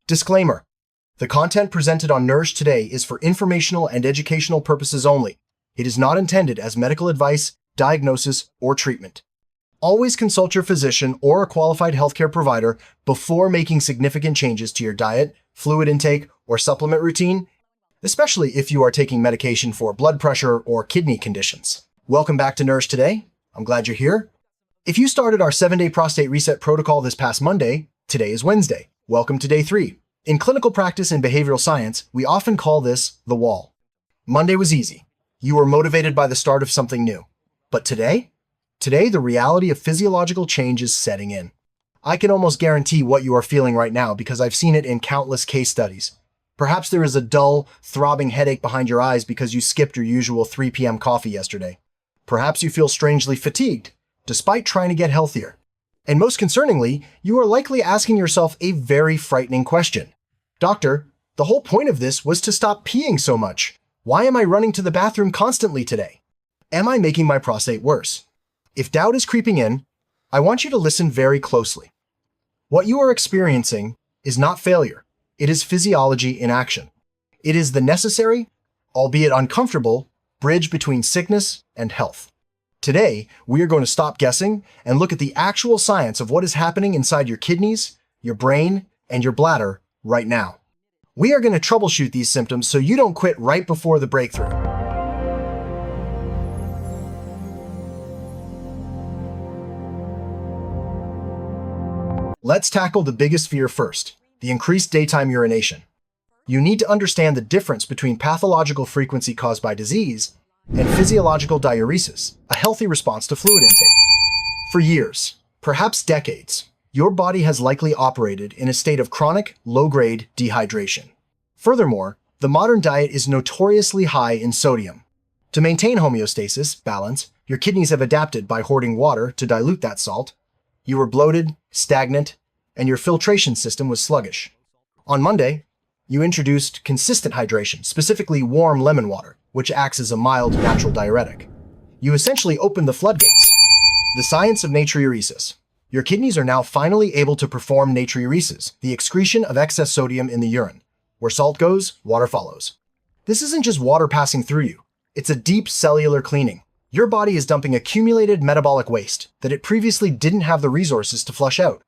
Disclaimer: the content presented on Nourish today is for informational and educational purposes only. It is not intended as medical advice, diagnosis, or treatment. Always consult your physician or a qualified healthcare provider before making significant changes to your diet, fluid intake, or supplement routine, especially if you are taking medication for blood pressure or kidney conditions. Welcome back to Nourish Today. I'm glad you're here. If you started our 7-day prostate reset protocol this past Monday, today is Wednesday. Welcome to day 3. In clinical practice and behavioral science, we often call this the wall. Monday was easy. You were motivated by the start of something new. But today, the reality of physiological change is setting in. I can almost guarantee what you are feeling right now because I've seen it in countless case studies. Perhaps there is a dull, throbbing headache behind your eyes because you skipped your usual 3 p.m. coffee yesterday. Perhaps you feel strangely fatigued, despite trying to get healthier. And most concerningly, you are likely asking yourself a very frightening question. Doctor, the whole point of this was to stop peeing so much. Why am I running to the bathroom constantly today? Am I making my prostate worse? If doubt is creeping in, I want you to listen very closely. What you are experiencing is not failure. It is physiology in action. It is the necessary, albeit uncomfortable, bridge between sickness and health. Today, we are going to stop guessing and look at the actual science of what is happening inside your kidneys, your brain, and your bladder right now. We are going to troubleshoot these symptoms so you don't quit right before the breakthrough. Let's tackle the biggest fear first, the increased daytime urination. You need to understand the difference between pathological frequency caused by disease and physiological diuresis, a healthy response to fluid intake. For years, perhaps decades, your body has likely operated in a state of chronic, low-grade dehydration. Furthermore, the modern diet is notoriously high in sodium. To maintain homeostasis, balance, your kidneys have adapted by hoarding water to dilute that salt. You were bloated, stagnant, and your filtration system was sluggish. On Monday, you introduced consistent hydration, specifically warm lemon water, which acts as a mild natural diuretic. You essentially opened the floodgates. The science of natriuresis. Your kidneys are now finally able to perform natriuresis, the excretion of excess sodium in the urine. Where salt goes, water follows. This isn't just water passing through you. It's a deep cellular cleaning. Your body is dumping accumulated metabolic waste that it previously didn't have the resources to flush out.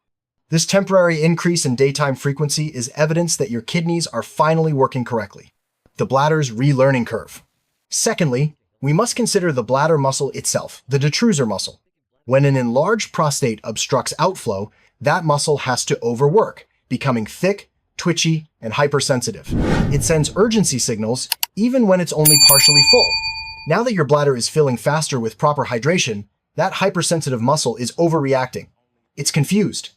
This temporary increase in daytime frequency is evidence that your kidneys are finally working correctly. The bladder's relearning curve. Secondly, we must consider the bladder muscle itself, the detrusor muscle. When an enlarged prostate obstructs outflow, that muscle has to overwork, becoming thick, twitchy, and hypersensitive. It sends urgency signals even when it's only partially full. Now that your bladder is filling faster with proper hydration, that hypersensitive muscle is overreacting. It's confused.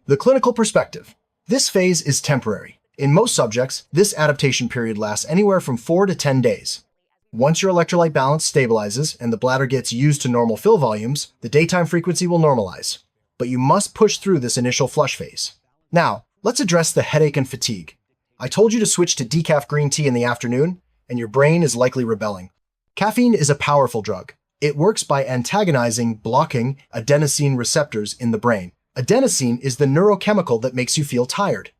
The clinical perspective. This phase is temporary. In most subjects, this adaptation period lasts anywhere from 4 to 10 days. Once your electrolyte balance stabilizes and the bladder gets used to normal fill volumes, the daytime frequency will normalize. But you must push through this initial flush phase. Now, let's address the headache and fatigue. I told you to switch to decaf green tea in the afternoon, and your brain is likely rebelling. Caffeine is a powerful drug. It works by blocking adenosine receptors in the brain. Adenosine is the neurochemical that makes you feel tired.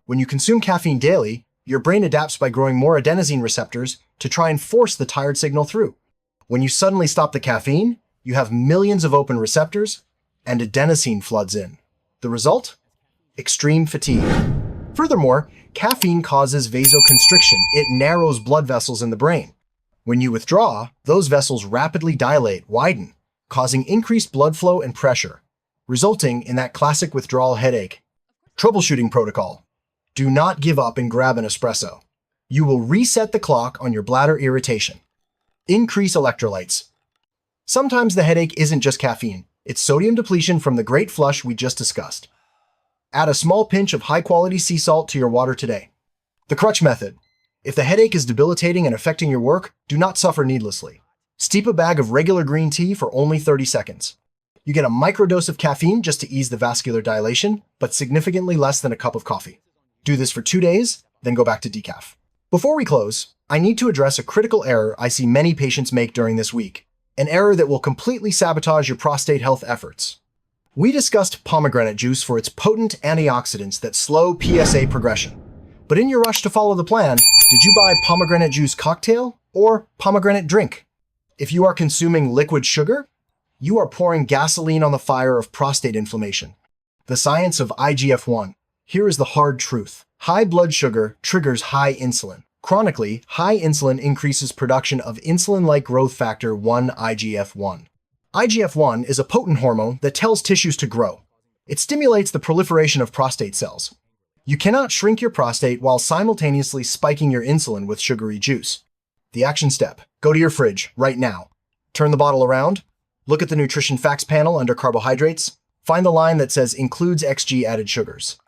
When you consume caffeine daily, your brain adapts by growing more adenosine receptors to try and force the tired signal through. When you suddenly stop the caffeine, you have millions of open receptors, and adenosine floods in. The result? Extreme fatigue. Furthermore, caffeine causes vasoconstriction. It narrows blood vessels in the brain. When you withdraw, those vessels rapidly dilate, widen, causing increased blood flow and pressure, resulting in that classic withdrawal headache. Troubleshooting protocol. Do not give up and grab an espresso. You will reset the clock on your bladder irritation. Increase electrolytes. Sometimes the headache isn't just caffeine. It's sodium depletion from the great flush we just discussed. Add a small pinch of high-quality sea salt to your water today. The crutch method. If the headache is debilitating and affecting your work, do not suffer needlessly. Steep a bag of regular green tea for only 30 seconds. You get a microdose of caffeine just to ease the vascular dilation, but significantly less than a cup of coffee. Do this for 2 days, then go back to decaf. Before we close, I need to address a critical error I see many patients make during this week, an error that will completely sabotage your prostate health efforts. We discussed pomegranate juice for its potent antioxidants that slow PSA progression. But in your rush to follow the plan, did you buy pomegranate juice cocktail or pomegranate drink? If you are consuming liquid sugar, you are pouring gasoline on the fire of prostate inflammation. The science of IGF-1. Here is the hard truth. High blood sugar triggers high insulin. Chronically, high insulin increases production of insulin-like growth factor 1 IGF-1. IGF-1 is a potent hormone that tells tissues to grow. It stimulates the proliferation of prostate cells. You cannot shrink your prostate while simultaneously spiking your insulin with sugary juice. The action step. Go to your fridge right now. Turn the bottle around. Look at the nutrition facts panel under carbohydrates. Find the line that says includes XG added sugars.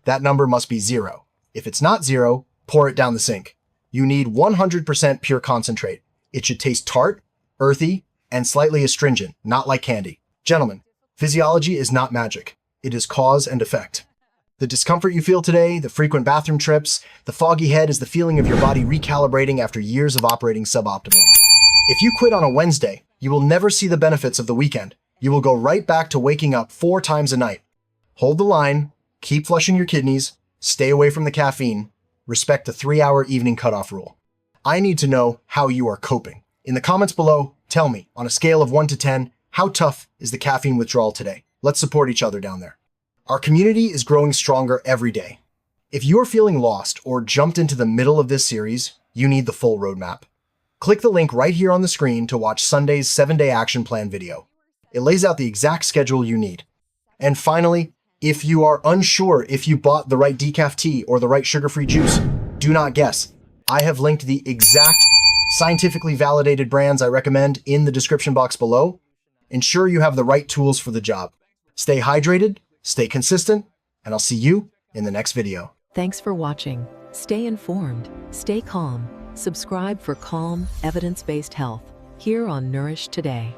That number must be 0. If it's not 0, pour it down the sink. You need 100% pure concentrate. It should taste tart, earthy, and slightly astringent, not like candy. Gentlemen, physiology is not magic. It is cause and effect. The discomfort you feel today, the frequent bathroom trips, the foggy head is the feeling of your body recalibrating after years of operating suboptimally. If you quit on a Wednesday, you will never see the benefits of the weekend. You will go right back to waking up 4 times a night. Hold the line, keep flushing your kidneys, stay away from the caffeine, respect the 3-hour evening cutoff rule. I need to know how you are coping. In the comments below, tell me, on a scale of 1 to 10, how tough is the caffeine withdrawal today? Let's support each other down there. Our community is growing stronger every day. If you're feeling lost or jumped into the middle of this series, you need the full roadmap. Click the link right here on the screen to watch Sunday's 7-day action plan video. It lays out the exact schedule you need. And finally, if you are unsure if you bought the right decaf tea or the right sugar-free juice, do not guess. I have linked the exact scientifically validated brands I recommend in the description box below. Ensure you have the right tools for the job. Stay hydrated, stay consistent, and I'll see you in the next video. Thanks for watching. Stay informed, stay calm. Subscribe for calm, evidence-based health here on Nourish Today.